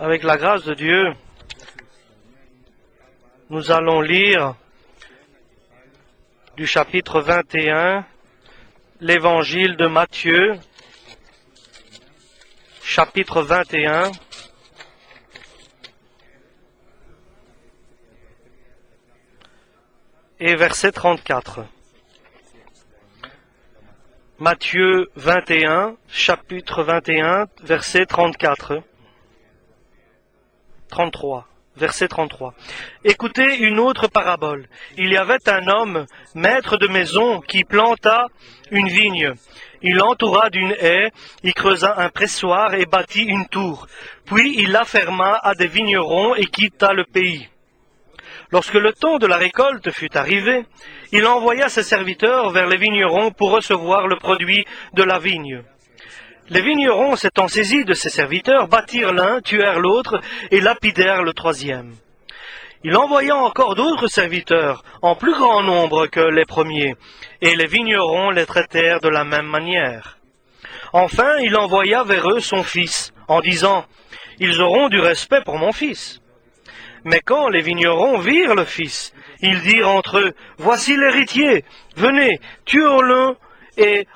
Avec la grâce de Dieu, nous allons lire du chapitre 21, l'évangile de Matthieu, chapitre 21, et verset 34. Matthieu 21, chapitre 21, verset 34. 33, verset 33. Écoutez une autre parabole. Il y avait un homme, maître de maison, qui planta une vigne. Il l'entoura d'une haie, il creusa un pressoir et bâtit une tour. Puis il la ferma à des vignerons et quitta le pays. Lorsque le temps de la récolte fut arrivé, il envoya ses serviteurs vers les vignerons pour recevoir le produit de la vigne. Les vignerons, s'étant saisis de ses serviteurs, battirent l'un, tuèrent l'autre et lapidèrent le troisième. Il envoya encore d'autres serviteurs, en plus grand nombre que les premiers, et les vignerons les traitèrent de la même manière. Enfin, il envoya vers eux son fils, en disant « Ils auront du respect pour mon fils. » Mais quand les vignerons virent le fils, ils dirent entre eux « Voici l'héritier, venez, tuons-le et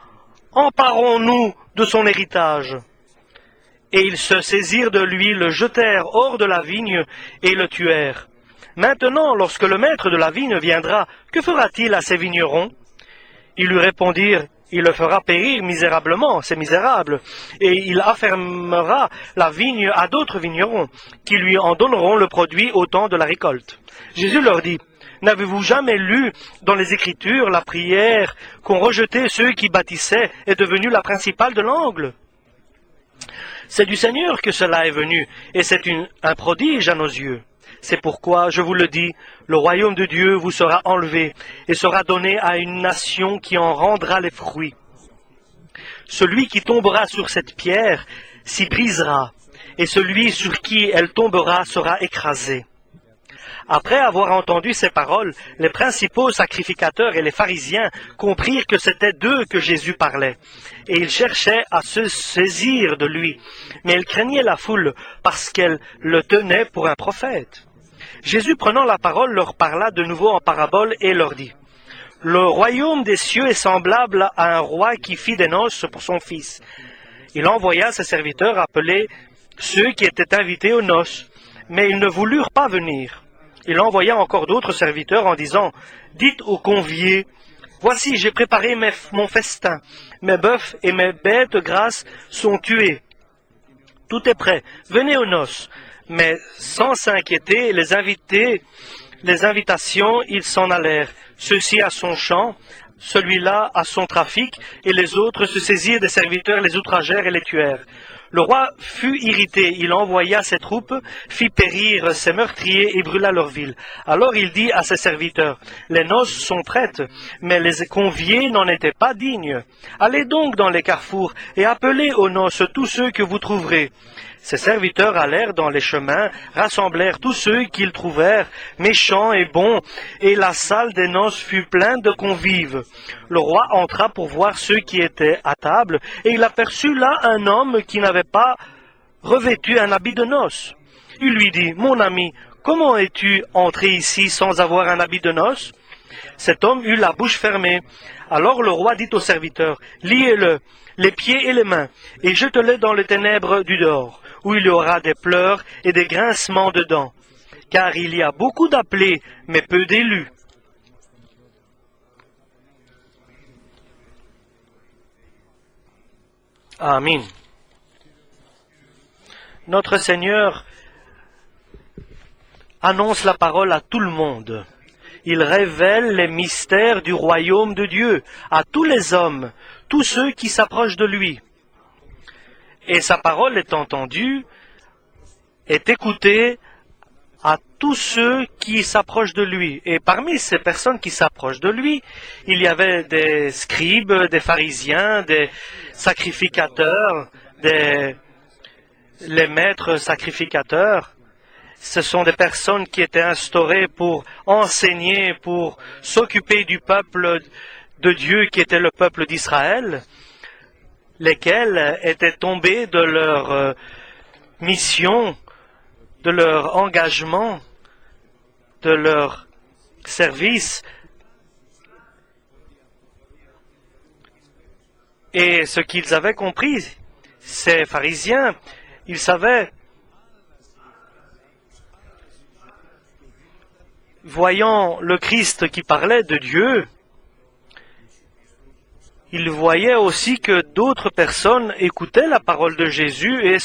emparons-nous de son héritage. » Et ils se saisirent de lui, le jetèrent hors de la vigne et le tuèrent. Maintenant, lorsque le maître de la vigne viendra, que fera-t-il à ces vignerons? Ils lui répondirent, il le fera périr misérablement, c'est misérable, et il affermera la vigne à d'autres vignerons, qui lui en donneront le produit au temps de la récolte. Jésus leur dit, n'avez-vous jamais lu dans les Écritures la prière qu'ont rejeté ceux qui bâtissaient est devenue la principale de l'angle? C'est du Seigneur que cela est venu, et c'est un prodige à nos yeux. C'est pourquoi, je vous le dis, le royaume de Dieu vous sera enlevé et sera donné à une nation qui en rendra les fruits. Celui qui tombera sur cette pierre s'y brisera, et celui sur qui elle tombera sera écrasé. Après avoir entendu ces paroles, les principaux sacrificateurs et les pharisiens comprirent que c'était d'eux que Jésus parlait, et ils cherchaient à se saisir de lui, mais ils craignaient la foule parce qu'elle le tenait pour un prophète. Jésus, prenant la parole, leur parla de nouveau en parabole et leur dit, « Le royaume des cieux est semblable à un roi qui fit des noces pour son fils. Il envoya ses serviteurs appeler ceux qui étaient invités aux noces, mais ils ne voulurent pas venir. Il envoya encore d'autres serviteurs en disant, « Dites aux conviés, voici, j'ai préparé mon festin, mes bœufs et mes bêtes grasses sont tués. Tout est prêt, venez aux noces. » Mais sans s'inquiéter, les invitations, ils s'en allèrent, ceux-ci à son champ, celui-là à son trafic, et les autres se saisirent des serviteurs, les outragèrent et les tuèrent. Le roi fut irrité, il envoya ses troupes, fit périr ses meurtriers et brûla leur ville. Alors il dit à ses serviteurs, « Les noces sont prêtes, mais les conviés n'en étaient pas dignes. Allez donc dans les carrefours et appelez aux noces tous ceux que vous trouverez. » Ses serviteurs allèrent dans les chemins, rassemblèrent tous ceux qu'ils trouvèrent, méchants et bons, et la salle des noces fut pleine de convives. Le roi entra pour voir ceux qui étaient à table, et il aperçut là un homme qui n'avait pas revêtu un habit de noces. Il lui dit, « Mon ami, comment es-tu entré ici sans avoir un habit de noces ?» Cet homme eut la bouche fermée. Alors le roi dit aux serviteurs, « Liez-le, les pieds et les mains, et jetez-le dans les ténèbres du dehors, où il y aura des pleurs et des grincements de dents, car il y a beaucoup d'appelés, mais peu d'élus. » Amen. Notre Seigneur annonce la parole à tout le monde. Il révèle les mystères du royaume de Dieu à tous les hommes, tous ceux qui s'approchent de lui. Et sa parole est entendue, est écoutée à tous ceux qui s'approchent de lui. Et parmi ces personnes qui s'approchent de lui, il y avait des scribes, des pharisiens, des sacrificateurs, les maîtres sacrificateurs. Ce sont des personnes qui étaient instaurées pour enseigner, pour s'occuper du peuple de Dieu qui était le peuple d'Israël, lesquels étaient tombés de leur mission de leur engagement, de leur service. Et ce qu'ils avaient compris, ces pharisiens, ils savaient, voyant le Christ qui parlait de Dieu, ils voyaient aussi que d'autres personnes écoutaient la parole de Jésus et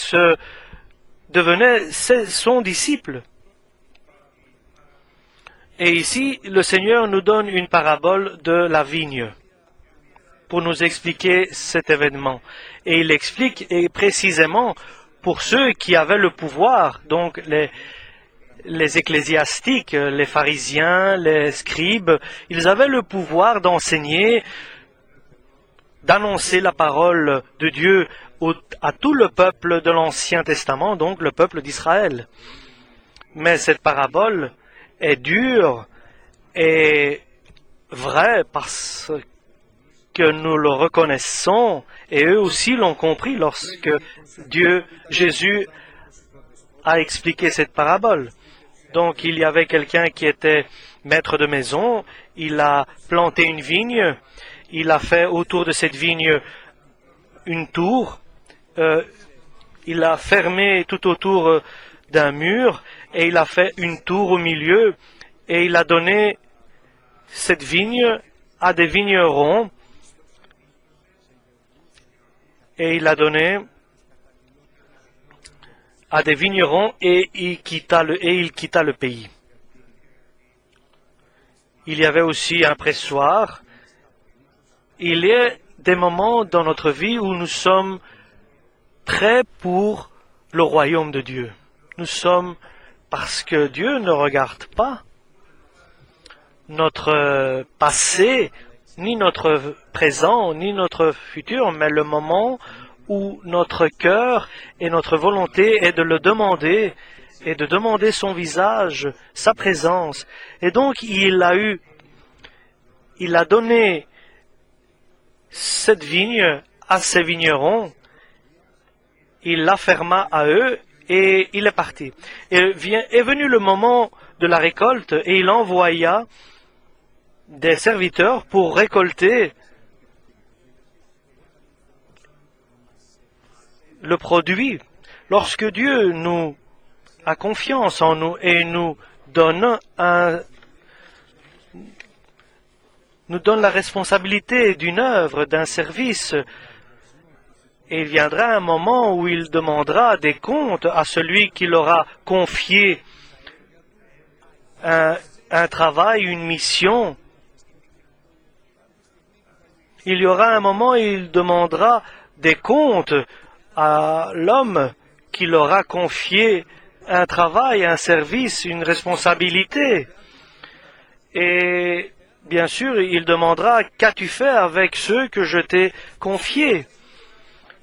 devenaient son disciple. Et ici, le Seigneur nous donne une parabole de la vigne pour nous expliquer cet événement. Et il explique précisément pour ceux qui avaient le pouvoir, donc les ecclésiastiques, les pharisiens, les scribes, ils avaient le pouvoir d'enseigner, d'annoncer la parole de Dieu à tout le peuple de l'Ancien Testament, donc le peuple d'Israël. Mais cette parabole est dure et vraie parce que nous le reconnaissons et eux aussi l'ont compris lorsque Jésus a expliqué cette parabole. Donc il y avait quelqu'un qui était maître de maison, il a planté une vigne, il a fait autour de cette vigne une tour, il a fermé tout autour d'un mur et il a fait une tour au milieu et il a donné cette vigne à des vignerons et il a donné à des vignerons et il quitta le pays. Il y avait aussi un pressoir. Il y a des moments dans notre vie où nous sommes prêts pour le royaume de Dieu. Nous sommes, parce que Dieu ne regarde pas notre passé, ni notre présent, ni notre futur, mais le moment où notre cœur et notre volonté est de le demander et de demander son visage, sa présence. Et donc il a donné cette vigne à ses vignerons, il la ferma à eux et il est parti. Est venu le moment de la récolte et il envoya des serviteurs pour récolter le produit. Lorsque Dieu nous a confiance en nous et nous donne la responsabilité d'une œuvre, d'un service, et il viendra un moment où il demandera des comptes à celui qui l'aura confié un travail, une mission. Il y aura un moment où il demandera des comptes à l'homme qui l'aura confié un travail, un service, une responsabilité. Et bien sûr, il demandera « Qu'as-tu fait avec ceux que je t'ai confiés ?»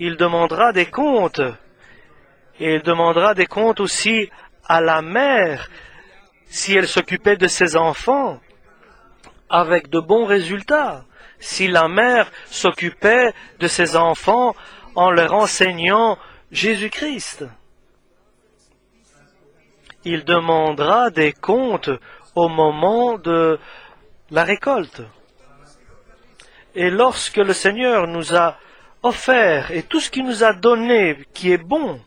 Il demandera des comptes. Et il demandera des comptes aussi à la mère, si elle s'occupait de ses enfants, avec de bons résultats. Si la mère s'occupait de ses enfants en leur enseignant Jésus-Christ. Il demandera des comptes au moment de la récolte. Et lorsque le Seigneur nous a offert et tout ce qu'il nous a donné qui est bon,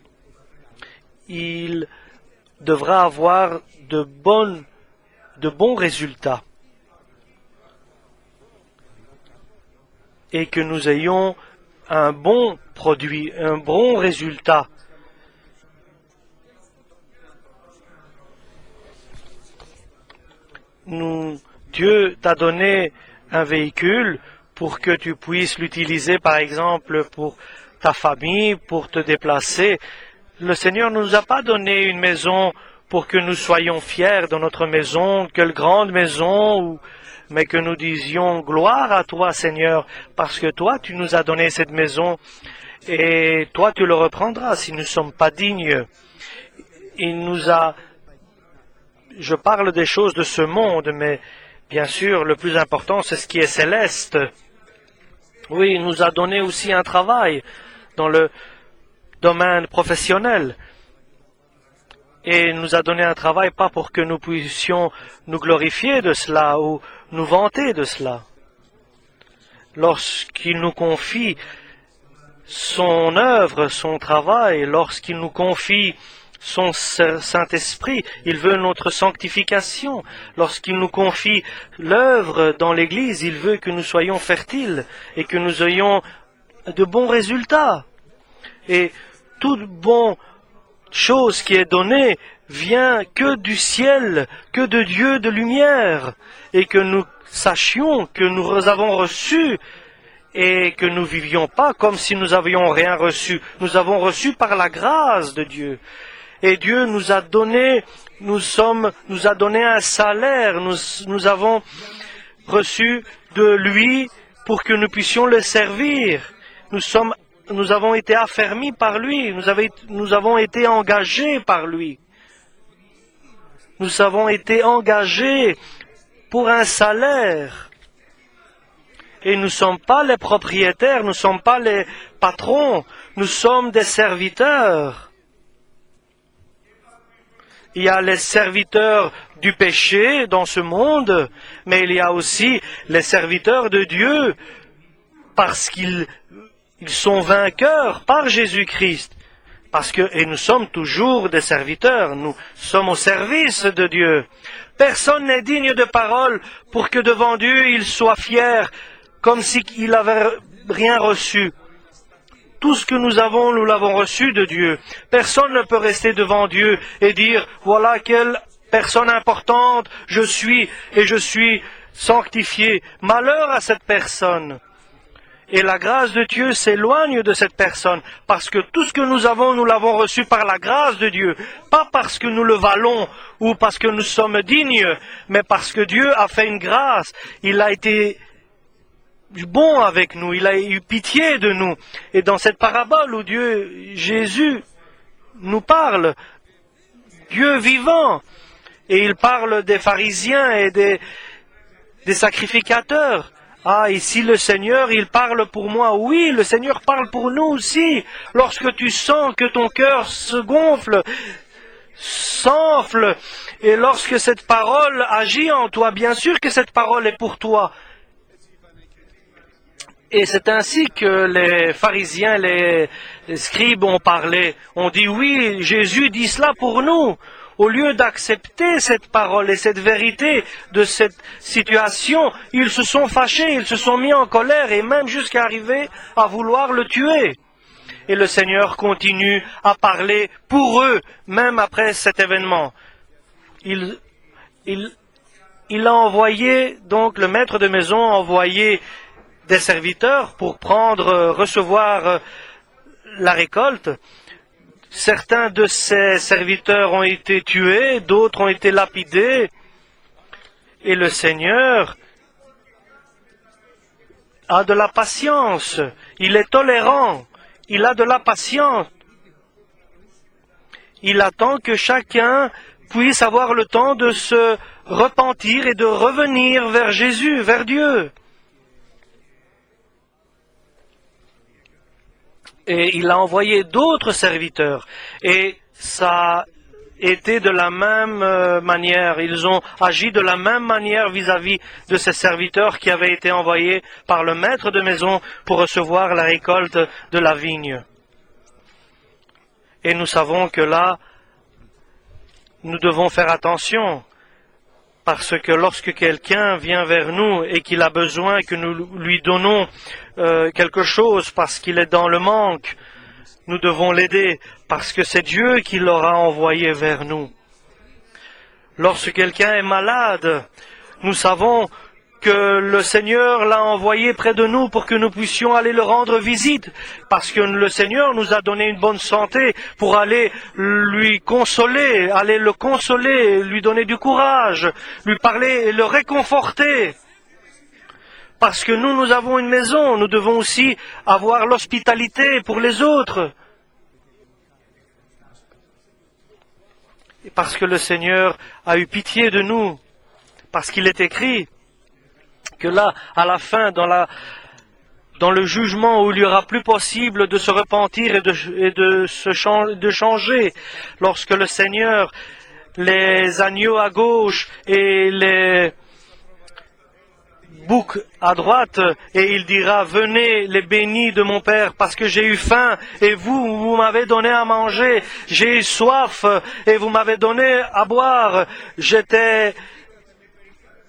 il devra avoir de bons résultats. Et que nous ayons un bon produit, un bon résultat. Dieu t'a donné un véhicule pour que tu puisses l'utiliser, par exemple, pour ta famille, pour te déplacer. Le Seigneur ne nous a pas donné une maison pour que nous soyons fiers de notre maison, quelle grande maison, mais que nous disions gloire à toi, Seigneur, parce que toi, tu nous as donné cette maison et toi, tu le reprendras si nous ne sommes pas dignes. Je parle des choses de ce monde, mais bien sûr, le plus important, c'est ce qui est céleste. Oui, il nous a donné aussi un travail dans le domaine professionnel. Et il nous a donné un travail pas pour que nous puissions nous glorifier de cela ou nous vanter de cela. Lorsqu'il nous confie son œuvre, son travail, lorsqu'il nous confie son Saint-Esprit, il veut notre sanctification. Lorsqu'il nous confie l'œuvre dans l'Église, il veut que nous soyons fertiles et que nous ayons de bons résultats. Et toute bonne chose qui est donnée vient que du ciel, que de Dieu de lumière, et que nous sachions que nous avons reçu et que nous vivions pas comme si nous avions rien reçu. Nous avons reçu par la grâce de Dieu. Et Dieu nous a donné, nous a donné un salaire. Nous avons reçu de lui pour que nous puissions le servir. Nous avons été affermis par lui. Nous avons été engagés par lui. Nous avons été engagés pour un salaire. Et nous ne sommes pas les propriétaires, nous ne sommes pas les patrons, nous sommes des serviteurs. Il y a les serviteurs du péché dans ce monde, mais il y a aussi les serviteurs de Dieu, parce qu'ils sont vainqueurs par Jésus-Christ. Et nous sommes toujours des serviteurs, nous sommes au service de Dieu. Personne n'est digne de parole pour que devant Dieu il soit fier, comme s'il n'avait rien reçu. Tout ce que nous avons, nous l'avons reçu de Dieu. Personne ne peut rester devant Dieu et dire, voilà quelle personne importante je suis et je suis sanctifié. Malheur à cette personne. Et la grâce de Dieu s'éloigne de cette personne, parce que tout ce que nous avons, nous l'avons reçu par la grâce de Dieu, pas parce que nous le valons ou parce que nous sommes dignes, mais parce que Dieu a fait une grâce. Il a été bon avec nous, il a eu pitié de nous. Et dans cette parabole où Jésus nous parle, Dieu vivant, et il parle des pharisiens et des sacrificateurs. Ah, ici le Seigneur, il parle pour moi. Oui, le Seigneur parle pour nous aussi. Lorsque tu sens que ton cœur se gonfle, s'enfle, et lorsque cette parole agit en toi, bien sûr que cette parole est pour toi. Et c'est ainsi que les pharisiens, les scribes ont parlé. On dit, oui, Jésus dit cela pour nous. Au lieu d'accepter cette parole et cette vérité de cette situation, ils se sont fâchés, ils se sont mis en colère et même jusqu'à arriver à vouloir le tuer. Et le Seigneur continue à parler pour eux, même après cet événement. Il a envoyé, donc le maître de maison a envoyé des serviteurs pour recevoir la récolte. Certains de ces serviteurs ont été tués, d'autres ont été lapidés. Et le Seigneur a de la patience. Il est tolérant. Il a de la patience. Il attend que chacun puisse avoir le temps de se repentir et de revenir vers Jésus, vers Dieu. Et il a envoyé d'autres serviteurs. Et ça a été de la même manière. Ils ont agi de la même manière vis-à-vis de ces serviteurs qui avaient été envoyés par le maître de maison pour recevoir la récolte de la vigne. Et nous savons que là, nous devons faire attention. Parce que lorsque quelqu'un vient vers nous et qu'il a besoin que nous lui donnons quelque chose parce qu'il est dans le manque, nous devons l'aider parce que c'est Dieu qui l'aura envoyé vers nous. Lorsque quelqu'un est malade, nous savons que le Seigneur l'a envoyé près de nous pour que nous puissions aller le rendre visite, parce que le Seigneur nous a donné une bonne santé pour aller lui consoler, aller le consoler, lui donner du courage, lui parler et le réconforter. Parce que nous avons une maison, nous devons aussi avoir l'hospitalité pour les autres. Et parce que le Seigneur a eu pitié de nous, parce qu'il est écrit que là, à la fin, dans la dans le jugement où il y aura plus possible de se repentir et de changer, lorsque le Seigneur, les agneaux à gauche et les boucs à droite, et il dira, venez les bénis de mon Père, parce que j'ai eu faim, et vous m'avez donné à manger, j'ai eu soif, et vous m'avez donné à boire, j'étais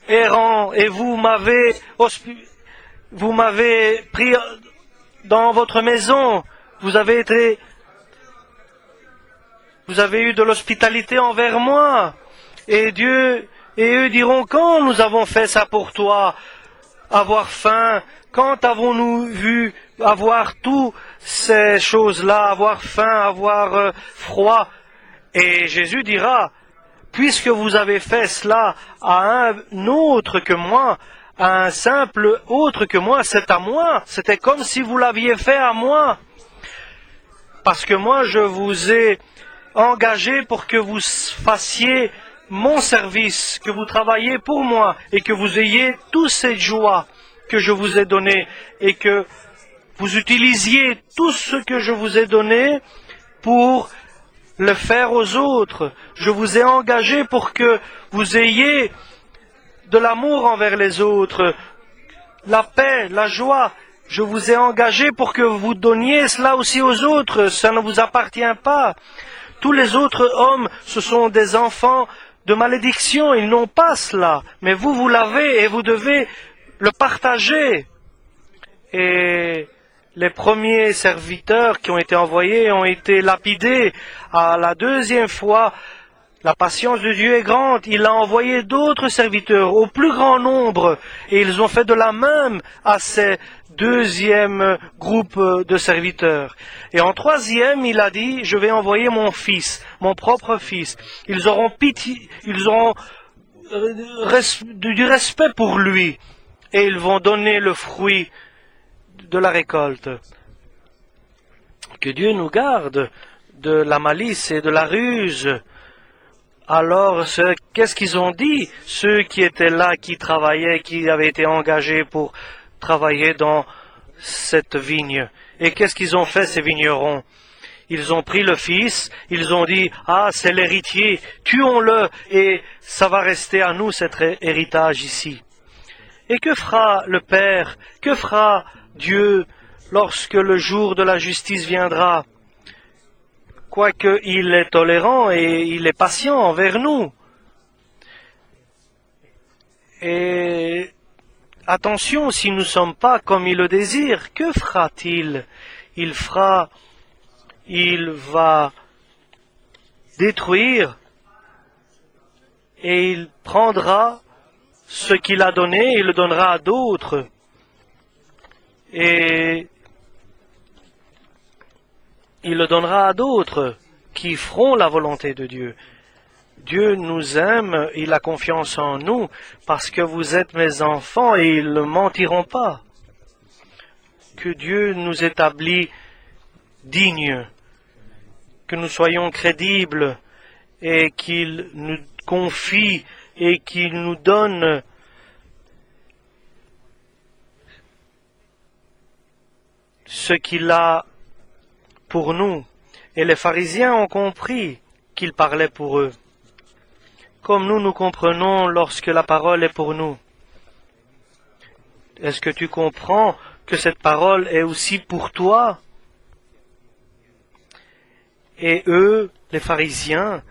errant, et vous m'avez pris dans votre maison, vous avez eu de l'hospitalité envers moi, et eux diront, quand nous avons fait ça pour toi? Avoir faim, quand avons-nous vu avoir toutes ces choses-là, avoir faim, avoir froid? Et Jésus dira, puisque vous avez fait cela à un autre que moi, à un simple autre que moi, c'est à moi, c'était comme si vous l'aviez fait à moi. Parce que moi, je vous ai engagé pour que vous fassiez mon service, que vous travaillez pour moi et que vous ayez toute cette joie que je vous ai donnée et que vous utilisiez tout ce que je vous ai donné pour le faire aux autres. Je vous ai engagé pour que vous ayez de l'amour envers les autres, la paix, la joie. Je vous ai engagé pour que vous donniez cela aussi aux autres. Ça ne vous appartient pas. Tous les autres hommes, ce sont des enfants de malédiction, ils n'ont pas cela, mais vous l'avez et vous devez le partager. Et les premiers serviteurs qui ont été envoyés ont été lapidés. À la deuxième fois, la patience de Dieu est grande. Il a envoyé d'autres serviteurs au plus grand nombre et ils ont fait de la même à ces deuxième groupe de serviteurs. Et en troisième, il a dit, je vais envoyer mon fils, mon propre fils. Ils auront pitié, ils auront du respect pour lui et ils vont donner le fruit de la récolte. Que Dieu nous garde de la malice et de la ruse. Alors, qu'est-ce qu'ils ont dit, ceux qui étaient là, qui travaillaient, qui avaient été engagés pour travailler dans cette vigne? Et qu'est-ce qu'ils ont fait, ces vignerons? Ils ont pris le fils, ils ont dit, ah, c'est l'héritier, tuons-le, et ça va rester à nous, cet héritage ici. Et que fera le Père, que fera Dieu lorsque le jour de la justice viendra? Quoique il est tolérant et il est patient envers nous. Et attention, si nous ne sommes pas comme il le désire, que fera-t-il? Il va détruire et il prendra ce qu'il a donné et le donnera à d'autres. Et il le donnera à d'autres qui feront la volonté de Dieu. Dieu nous aime, il a confiance en nous, parce que vous êtes mes enfants et ils ne mentiront pas. Que Dieu nous établit dignes, que nous soyons crédibles et qu'il nous confie et qu'il nous donne ce qu'il a pour nous. Et les pharisiens ont compris qu'il parlait pour eux. Comme nous comprenons lorsque la parole est pour nous. Est-ce que tu comprends que cette parole est aussi pour toi? Et eux, les pharisiens,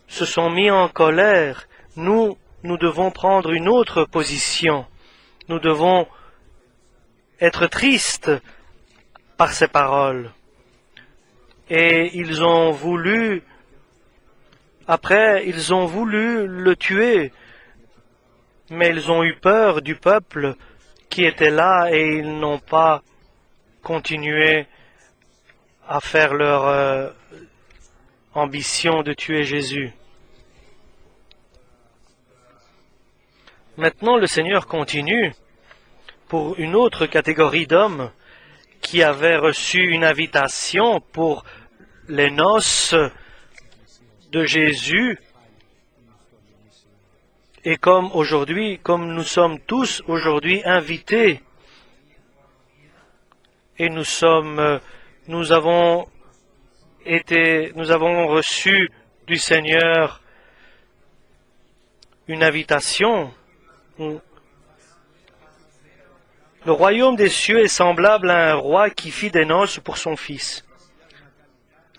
se sont mis en colère. Nous devons prendre une autre position. Nous devons être tristes par ces paroles. Et ils ont voulu le tuer, mais ils ont eu peur du peuple qui était là et ils n'ont pas continué à faire leur ambition de tuer Jésus. Maintenant, le Seigneur continue pour une autre catégorie d'hommes qui avaient reçu une invitation pour les noces de Jésus. Et comme nous sommes tous aujourd'hui invités Et nous avons reçu du Seigneur une invitation. Le royaume des cieux est semblable à un roi qui fit des noces pour son fils.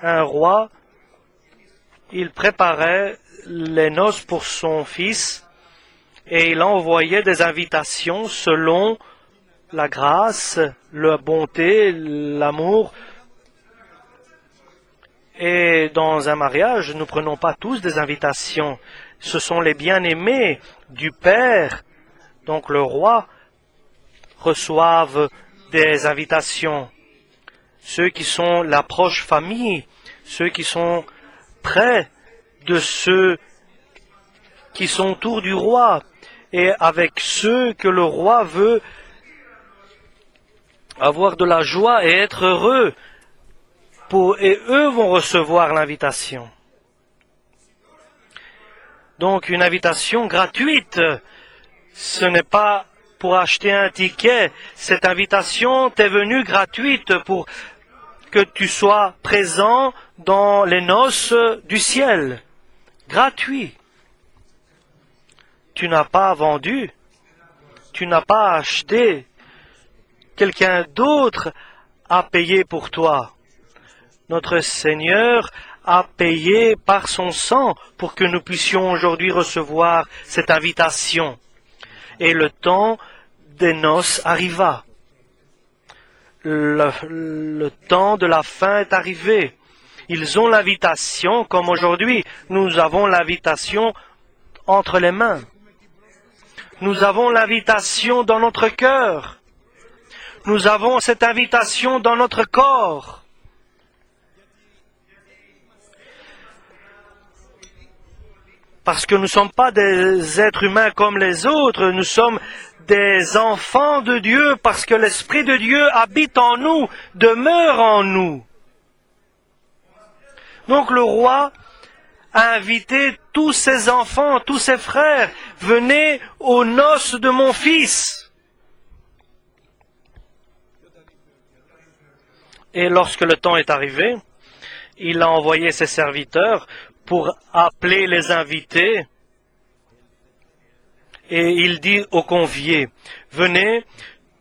Un roi, il préparait les noces pour son fils et il envoyait des invitations selon la grâce, la bonté, l'amour. Et dans un mariage, nous ne prenons pas tous des invitations. Ce sont les bien-aimés du Père. Donc le roi reçoivent des invitations. Ceux qui sont la proche famille, ceux qui sont près de ceux qui sont autour du roi, et avec ceux que le roi veut avoir de la joie et être heureux, et eux vont recevoir l'invitation. Donc une invitation gratuite, ce n'est pas pour acheter un ticket. Cette invitation t'est venue gratuite pour que tu sois présent dans les noces du ciel. Gratuit. Tu n'as pas vendu, tu n'as pas acheté. Quelqu'un d'autre a payé pour toi. Notre Seigneur a payé par son sang pour que nous puissions aujourd'hui recevoir cette invitation. Et le temps des noces arriva. Le temps de la fin est arrivé. Ils ont l'invitation, comme aujourd'hui, nous avons l'invitation entre les mains. Nous avons l'invitation dans notre cœur. Nous avons cette invitation dans notre corps. Parce que nous ne sommes pas des êtres humains comme les autres, nous sommes des enfants de Dieu parce que l'Esprit de Dieu habite en nous, demeure en nous. Donc le roi a invité tous ses enfants, tous ses frères, venez aux noces de mon fils. Et lorsque le temps est arrivé, il a envoyé ses serviteurs pour appeler les invités. Et il dit aux conviés, venez,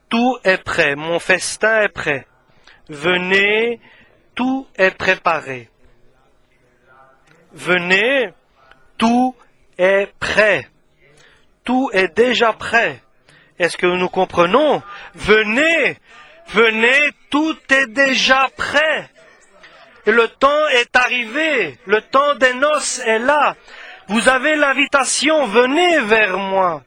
tout est prêt, mon festin est prêt. Venez, tout est préparé. Venez, tout est prêt. Tout est déjà prêt. Est-ce que nous comprenons? Venez, venez, tout est déjà prêt. Et le temps est arrivé, le temps des noces est là. Vous avez l'invitation, venez vers moi.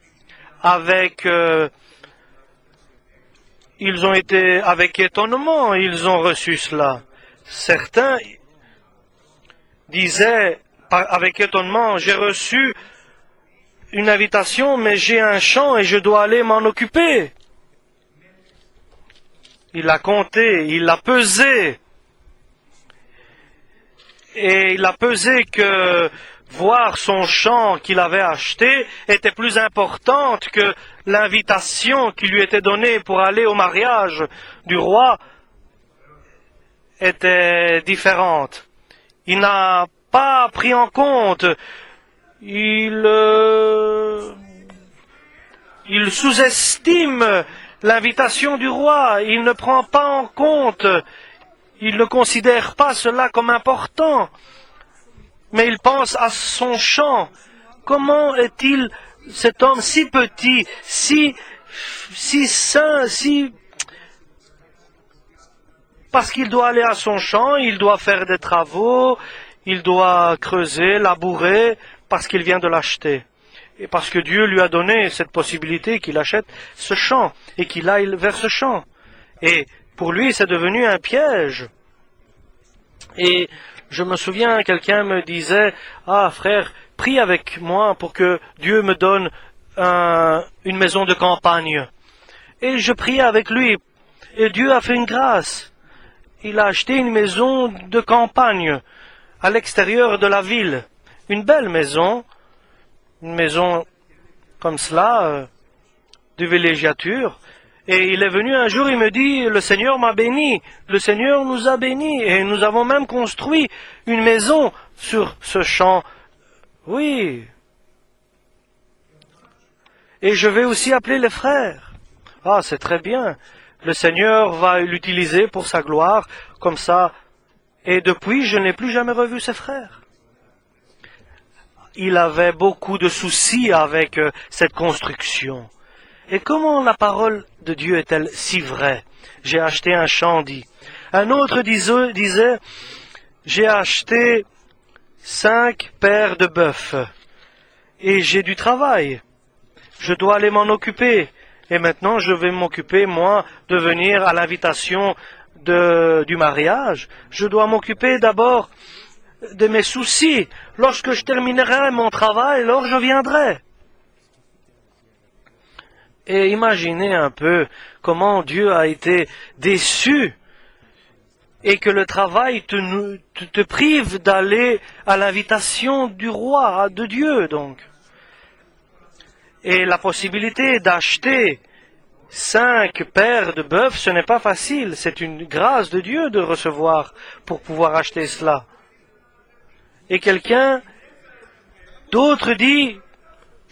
Ils ont été avec étonnement, ils ont reçu cela. Certains disaient avec étonnement, j'ai reçu une invitation, mais j'ai un champ et je dois aller m'en occuper. Il l'a compté, il l'a pesé. Et il a pesé que voir son champ qu'il avait acheté était plus importante que l'invitation qui lui était donnée pour aller au mariage du roi était différente. Il n'a pas pris en compte, il sous-estime l'invitation du roi, il ne prend pas en compte. Il ne considère pas cela comme important, mais il pense à son champ. Comment est-il, cet homme si petit, si sain, Parce qu'il doit aller à son champ, il doit faire des travaux, il doit creuser, labourer, parce qu'il vient de l'acheter. Et parce que Dieu lui a donné cette possibilité qu'il achète ce champ et qu'il aille vers ce champ. Et pour lui, c'est devenu un piège. Et je me souviens, quelqu'un me disait, « Ah, frère, prie avec moi pour que Dieu me donne une maison de campagne. » Et je priais avec lui. Et Dieu a fait une grâce. Il a acheté une maison de campagne à l'extérieur de la ville. Une belle maison. Une maison comme cela, de villégiature. Et il est venu un jour, il me dit, le Seigneur m'a béni, le Seigneur nous a bénis, et nous avons même construit une maison sur ce champ. Oui. Et je vais aussi appeler les frères. Ah, c'est très bien. Le Seigneur va l'utiliser pour sa gloire, comme ça. Et depuis, je n'ai plus jamais revu ses frères. Il avait beaucoup de soucis avec cette construction. Et comment la parole de Dieu est-elle si vraie? J'ai acheté un champ, dit. Un autre disait, j'ai acheté 5 paires de bœufs. Et j'ai du travail. Je dois aller m'en occuper. Et maintenant, je vais m'occuper, moi, de venir à l'invitation du mariage. Je dois m'occuper d'abord de mes soucis. Lorsque je terminerai mon travail, alors je viendrai. Et imaginez un peu comment Dieu a été déçu et que le travail te prive d'aller à l'invitation du roi, de Dieu donc. Et la possibilité d'acheter 5 paires de bœufs, ce n'est pas facile. C'est une grâce de Dieu de recevoir pour pouvoir acheter cela. Et quelqu'un d'autre dit,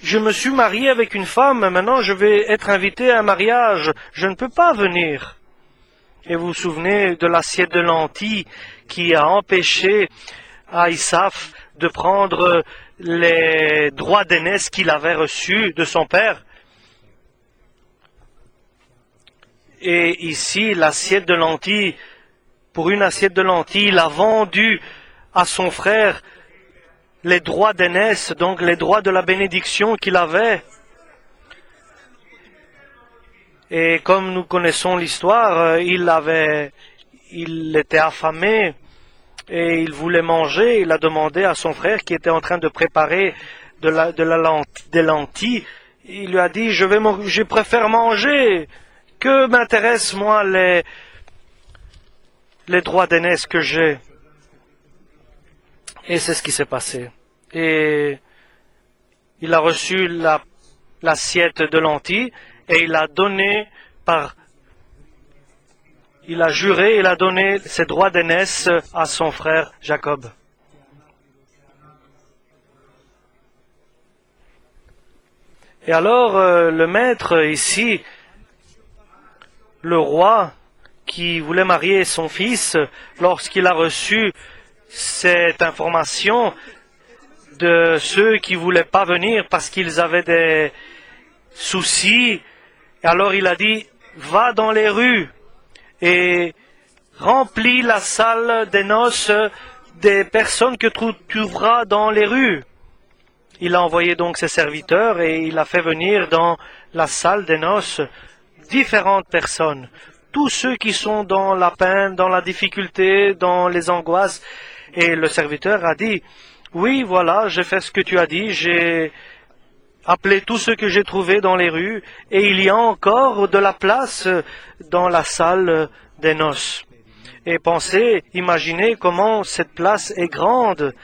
je me suis marié avec une femme, maintenant je vais être invité à un mariage, je ne peux pas venir. Et vous vous souvenez de l'assiette de lentilles qui a empêché Isaac de prendre les droits d'aînesse qu'il avait reçus de son père. Et ici, l'assiette de lentilles, pour une assiette de lentilles, il a vendu à son frère les droits d'aînesse, donc les droits de la bénédiction qu'il avait. Et comme nous connaissons l'histoire, il était affamé et il voulait manger. Il a demandé à son frère qui était en train de préparer des lentilles. Il lui a dit, je préfère manger. Que m'intéressent, moi, les droits d'aînesse que j'ai? Et c'est ce qui s'est passé. Et il a reçu l'assiette de lentilles et il a juré, il a donné ses droits d'aînesse à son frère Jacob. Et alors, le maître ici, le roi qui voulait marier son fils, lorsqu'il a reçu cette information de ceux qui ne voulaient pas venir parce qu'ils avaient des soucis, alors il a dit, va dans les rues et remplis la salle des noces des personnes que tu trouveras dans les rues. Il a envoyé donc ses serviteurs et il a fait venir dans la salle des noces différentes personnes, tous ceux qui sont dans la peine, dans la difficulté, dans les angoisses. Et le serviteur a dit, oui, voilà, j'ai fait ce que tu as dit, j'ai appelé tous ceux que j'ai trouvés dans les rues, et il y a encore de la place dans la salle des noces. Et imaginez comment cette place est grande,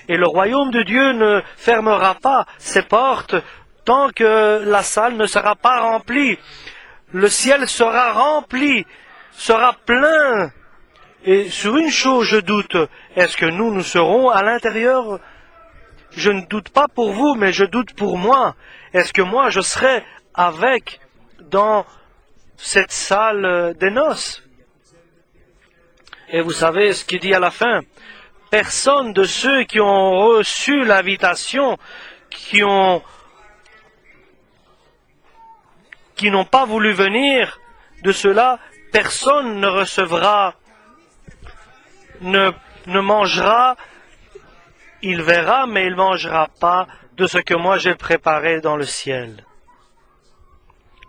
et le royaume de Dieu ne fermera pas ses portes tant que la salle ne sera pas remplie. Le ciel sera rempli, sera plein. Et sur une chose je doute, est-ce que nous serons à l'intérieur? Je ne doute pas pour vous, mais je doute pour moi. Est-ce que moi je serai dans cette salle des noces? Et vous savez ce qu'il dit à la fin? Personne de ceux qui ont reçu l'invitation, qui n'ont pas voulu venir, de cela, personne ne recevra, ne mangera, il verra, mais il ne mangera pas de ce que moi j'ai préparé dans le ciel.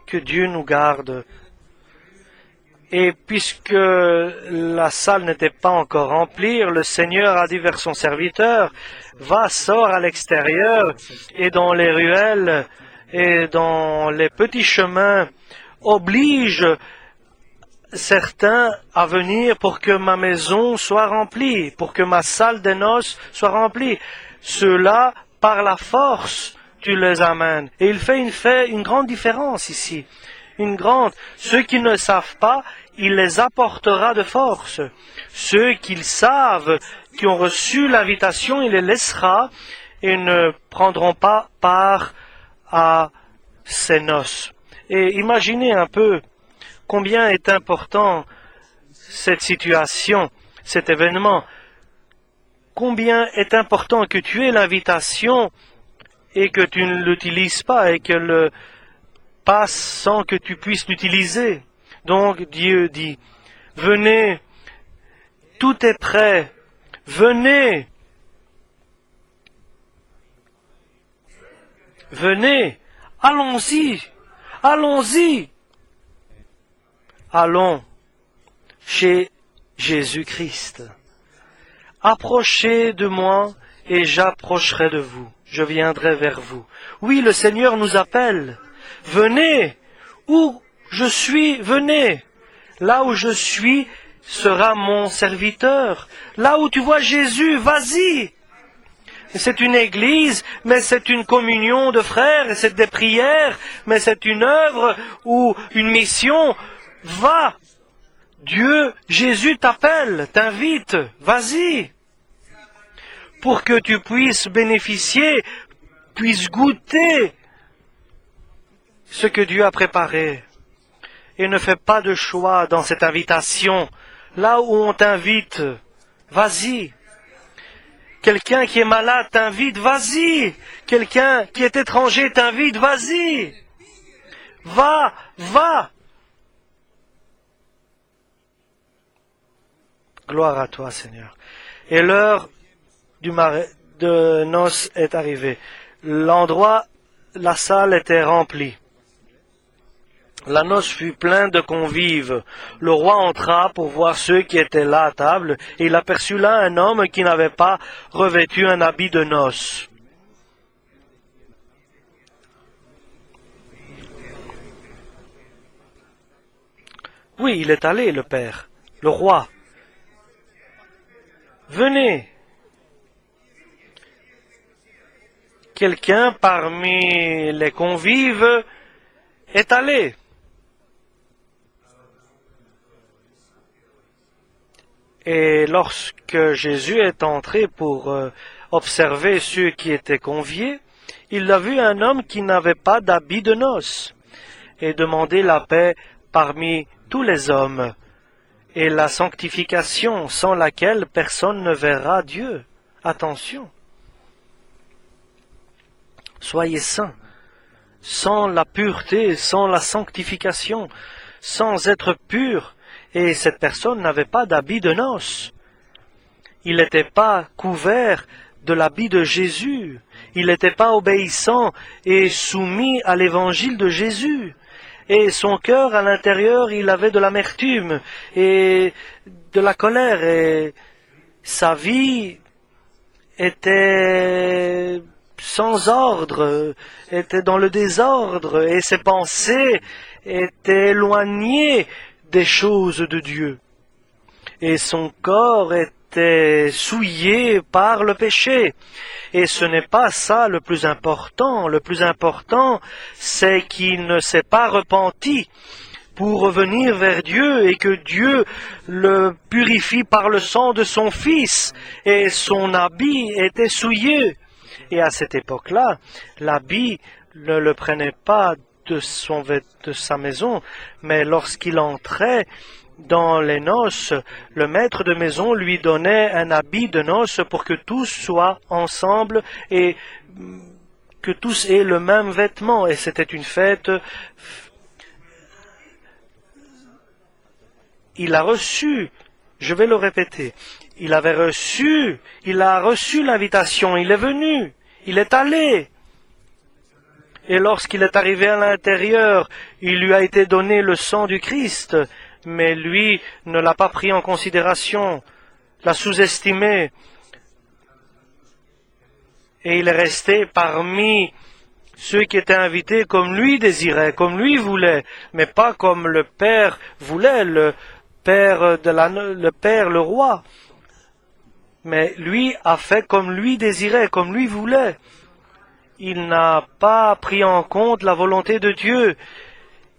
Que Dieu nous garde. Et puisque la salle n'était pas encore remplie, le Seigneur a dit vers son serviteur, va, sors à l'extérieur, et dans les ruelles, et dans les petits chemins, oblige certains à venir pour que ma maison soit remplie, pour que ma salle des noces soit remplie. Ceux-là, par la force, tu les amènes. Et il fait une grande différence ici. une grande. Ceux qui ne savent pas, il les apportera de force. Ceux qui savent, qui ont reçu l'invitation, il les laissera et ne prendront pas part à ses noces. Et imaginez un peu combien est important cette situation, cet événement. Combien est important que tu aies l'invitation et que tu ne l'utilises pas et qu'elle passe sans que tu puisses l'utiliser. Donc Dieu dit, venez, tout est prêt, venez, venez, allons-y, allons-y, allons chez Jésus-Christ. Approchez de moi et j'approcherai de vous. Je viendrai vers vous. Oui, le Seigneur nous appelle. Venez, où je suis, venez. Là où je suis sera mon serviteur. Là où tu vois Jésus, vas-y. C'est une église, mais c'est une communion de frères, et c'est des prières, mais c'est une œuvre ou une mission. Va. Dieu, Jésus t'appelle, t'invite, vas-y. Pour que tu puisses bénéficier, puisses goûter ce que Dieu a préparé. Et ne fais pas de choix dans cette invitation. Là où on t'invite, vas-y. Quelqu'un qui est malade t'invite, vas-y. Quelqu'un qui est étranger t'invite, vas-y. Va, va. Gloire à toi, Seigneur. Et l'heure de noces est arrivée. L'endroit, la salle était remplie. La noce fut pleine de convives. Le roi entra pour voir ceux qui étaient là à table, et il aperçut là un homme qui n'avait pas revêtu un habit de noces. Oui, il est allé, le père, le roi. Venez. Quelqu'un parmi les convives est allé. Et lorsque Jésus est entré pour observer ceux qui étaient conviés, il a vu un homme qui n'avait pas d'habit de noces et demandé la paix parmi tous les hommes et la sanctification sans laquelle personne ne verra Dieu. Attention. Soyez saints. Sans la pureté, sans la sanctification, sans être pur, et cette personne n'avait pas d'habit de noces. Il n'était pas couvert de l'habit de Jésus. Il n'était pas obéissant et soumis à l'évangile de Jésus. Et son cœur, à l'intérieur, il avait de l'amertume et de la colère. Et sa vie était sans ordre, était dans le désordre. Et ses pensées étaient éloignées des choses de Dieu. Et son corps était souillé par le péché. Et ce n'est pas ça le plus important. Le plus important, c'est qu'il ne s'est pas repenti pour revenir vers Dieu et que Dieu le purifie par le sang de son Fils. Et son habit était souillé. Et à cette époque-là, l'habit ne le prenait pas de sa maison, mais lorsqu'il entrait dans les noces, le maître de maison lui donnait un habit de noces pour que tous soient ensemble et que tous aient le même vêtement. Et c'était une fête. Il a reçu, je vais le répéter, il a reçu l'invitation, il est venu, il est allé. Et lorsqu'il est arrivé à l'intérieur, il lui a été donné le sang du Christ, mais lui ne l'a pas pris en considération, l'a sous-estimé. Et il est resté parmi ceux qui étaient invités comme lui désirait, comme lui voulait, mais pas comme le Père voulait, le Père, le roi. Mais lui a fait comme lui désirait, comme lui voulait. Il n'a pas pris en compte la volonté de Dieu.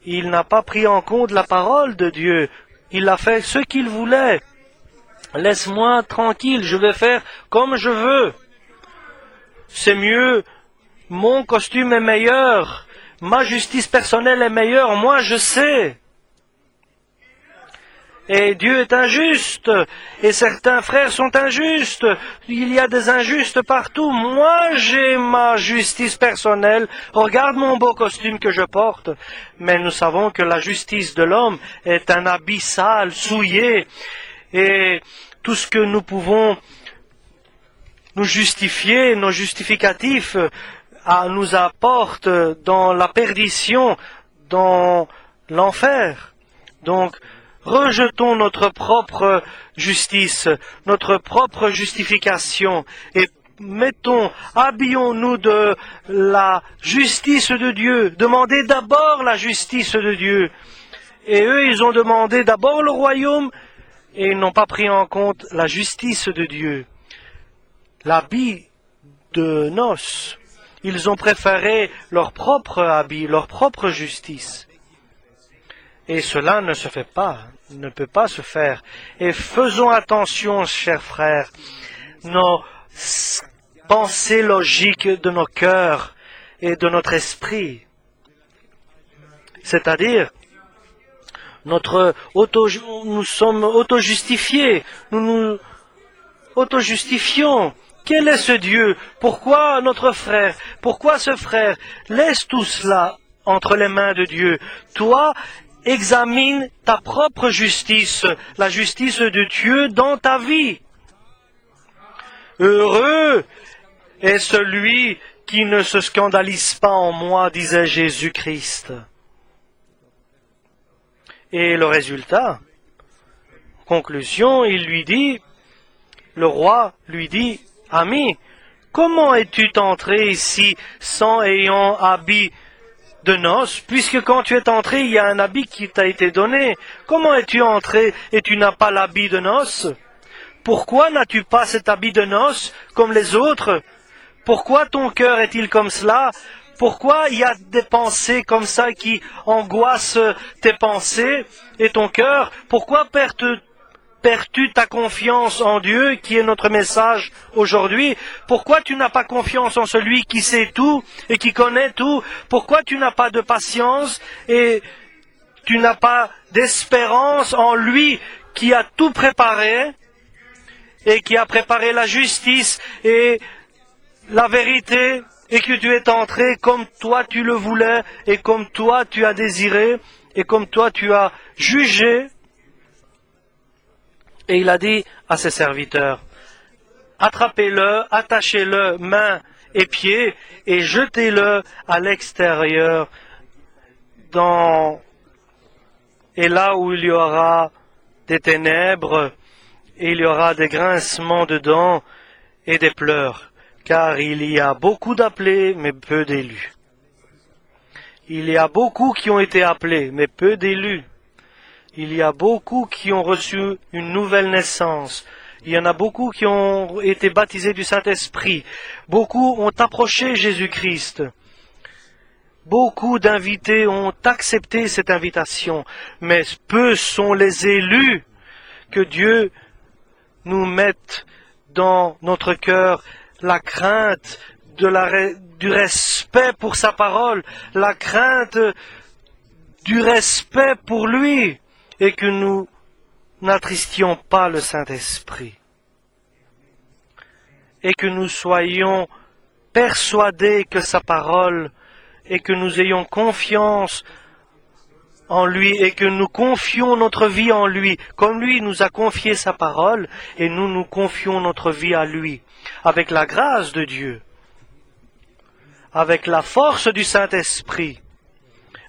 il n'a pas pris en compte la parole de Dieu. Il a fait ce qu'il voulait. Laisse-moi tranquille, je vais faire comme je veux. C'est mieux, mon costume est meilleur, ma justice personnelle est meilleure, moi je sais. Et Dieu est injuste, et certains frères sont injustes. Il y a des injustes partout. Moi, j'ai ma justice personnelle. Regarde mon beau costume que je porte. Mais nous savons que la justice de l'homme est un habit sale, souillé. Et tout ce que nous pouvons nous justifier, nos justificatifs, nous apportent dans la perdition, dans l'enfer. Donc, rejetons notre propre justice, notre propre justification et habillons-nous de la justice de Dieu. Demandez d'abord la justice de Dieu. Et eux, ils ont demandé d'abord le royaume et ils n'ont pas pris en compte la justice de Dieu. L'habit de noces. Ils ont préféré leur propre habit, leur propre justice. Et cela ne se fait pas, ne peut pas se faire. Et faisons attention, chers frères, nos pensées logiques de nos cœurs et de notre esprit. C'est-à-dire, nous sommes auto-justifiés, nous nous auto-justifions. Quel est ce Dieu? Pourquoi notre frère? Pourquoi ce frère? Laisse tout cela entre les mains de Dieu. Toi, examine ta propre justice, la justice de Dieu dans ta vie. Heureux est celui qui ne se scandalise pas en moi, disait Jésus-Christ. Et le résultat, conclusion, le roi lui dit, « Ami, comment es-tu entré ici sans ayant habit de noces, puisque quand tu es entré, il y a un habit qui t'a été donné. Comment es-tu entré et tu n'as pas l'habit de noces? Pourquoi n'as-tu pas cet habit de noces comme les autres? Pourquoi ton cœur est-il comme cela? Pourquoi il y a des pensées comme ça qui angoissent tes pensées et ton cœur? Pourquoi perds-tu ta confiance en Dieu, qui est notre message aujourd'hui? Pourquoi tu n'as pas confiance en celui qui sait tout et qui connaît tout? Pourquoi tu n'as pas de patience et tu n'as pas d'espérance en lui qui a tout préparé et qui a préparé la justice et la vérité, et que tu es entré comme toi tu le voulais et comme toi tu as désiré et comme toi tu as jugé? Et il a dit à ses serviteurs, attrapez-le, attachez-le mains et pieds et jetez-le à l'extérieur et là où il y aura des ténèbres, et il y aura des grincements de dents et des pleurs, car il y a beaucoup d'appelés, mais peu d'élus. Il y a beaucoup qui ont été appelés, mais peu d'élus. Il y a beaucoup qui ont reçu une nouvelle naissance. Il y en a beaucoup qui ont été baptisés du Saint-Esprit. Beaucoup ont approché Jésus-Christ. Beaucoup d'invités ont accepté cette invitation. Mais peu sont les élus. Que Dieu nous mette dans notre cœur la crainte du respect pour sa parole, la crainte du respect pour lui, et que nous n'attristions pas le Saint-Esprit, et que nous soyons persuadés que sa parole, et que nous ayons confiance en lui, et que nous confions notre vie en lui, comme lui nous a confié sa parole, et nous confions notre vie à lui, avec la grâce de Dieu, avec la force du Saint-Esprit,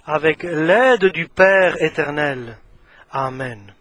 avec l'aide du Père éternel. Amen.